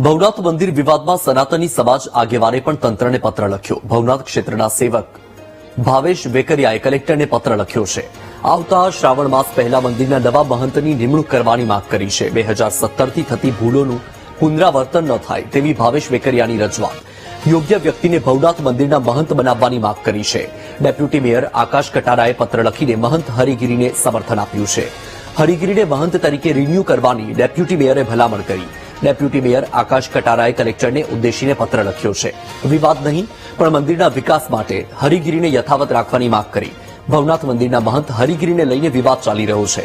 ભવનાથ મંદિર વિવાદમાં સનાતની સમાજ આગેવાને પણ તંત્રને પત્ર લખ્યો। ભવનાથ ક્ષેત્રના સેવક ભાવેશ વેકરિયાએ કલેક્ટરને પત્ર લખ્યો છે। આવતા શ્રાવણ માસ પહેલા મંદિરના નવા મહંતની નિમણૂક કરવાની માંગ કરી છે। 2017થી થતી ભૂલોનું પુનરાવર્તન ન થાય તેવી ભાવેશ વેકરિયાની રજૂઆત। યોગ્ય વ્યક્તિને ભવનાથ મંદિરના મહંત બનાવવાની માંગ કરી છે। ડેપ્યુટી મેયર આકાશ કટારાએ પત્ર લખીને મહંત હરિગીરીને સમર્થન આપ્યું છે। હરિગીરીને મહંત તરીકે રિન્યુ કરવાની ડેપ્યુટી મેયરે ભલામણ કરી। ડેપ્યુટી મેયર આકાશ કટારાએ કલેક્ટરને ઉદ્દેશીને પત્ર લખ્યો છે। વિવાદ નહીં પણ મંદિરના વિકાસ માટે હરિગીરીને યથાવત રાખવાની માંગ કરી। ભવનાથ મંદિરના મહંત હરિગીરીને લઈને વિવાદ ચાલી રહ્યો છે।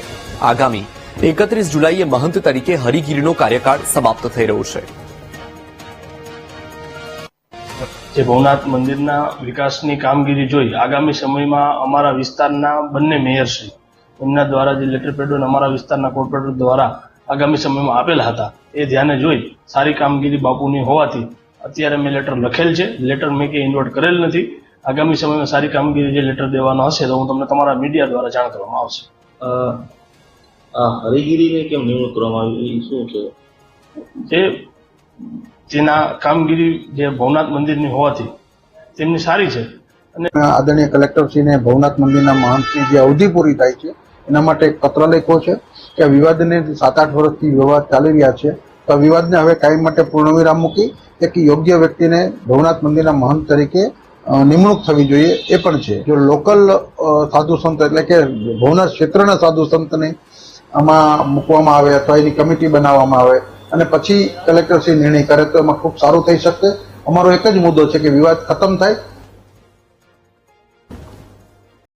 આગામી 31 જુલાઈએ મહંત તરીકે હરિગીરીનો કાર્યકાળ સમાપ્ત થઈ રહ્યો છે। જે ભવનાથ મંદિરના વિકાસની કામગીરી જોઈ આગામી સમયમાં અમારા વિસ્તારના બંને મેયરશ્રી એમના દ્વારા જે લેટર પેડ અમારા વિસ્તારના કોર્પોરેટર દ્વારા આગામી સમયમાં આપેલા હતા એ ધ્યાને જોઈ સારી કામગીરી બાપુની હોવાથી અત્યારે મેં લેટર લખેલ છે। લેટર મેં કે ઇન્વર્ટ કરેલ નથી। આગામી સમયમાં સારી કામગીરી જે લેટર દેવાનો હશે તો હું તમને તમારા મીડિયા દ્વારા જાણ કરવામાં આવશે। હરિગીરીને કેમ નિમણૂક કરવામાં આવી શું છે? જેના કામગીરી જે ભવનાથ મંદિરની હોવાથી તેમની સારી છે અને આદરણીય કલેક્ટરશ્રીને ભવનાથ મંદિરના મહંતની જે અવધિ પૂરી થાય છે એના માટે એક પત્ર લખ્યો છે કે આ વિવાદને 7-8 વર્ષથી વિવાદ ચાલી રહ્યા છે તો આ વિવાદને હવે કાયમ માટે પૂર્ણવિરામ મૂકી એક યોગ્ય વ્યક્તિને ભવનાથ મંદિરના મહંત તરીકે નિમણૂક થવી જોઈએ એ પણ છે। જો લોકલ સાધુ સંત એટલે કે ભવનાથ ક્ષેત્રના સાધુ સંતને આમાં મૂકવામાં આવે અથવા એની કમિટી બનાવવામાં આવે અને પછી કલેક્ટરશ્રી નિર્ણય કરે તો એમાં ખૂબ સારું થઈ શકશે। અમારો એક જ મુદ્દો છે કે વિવાદ ખતમ થાય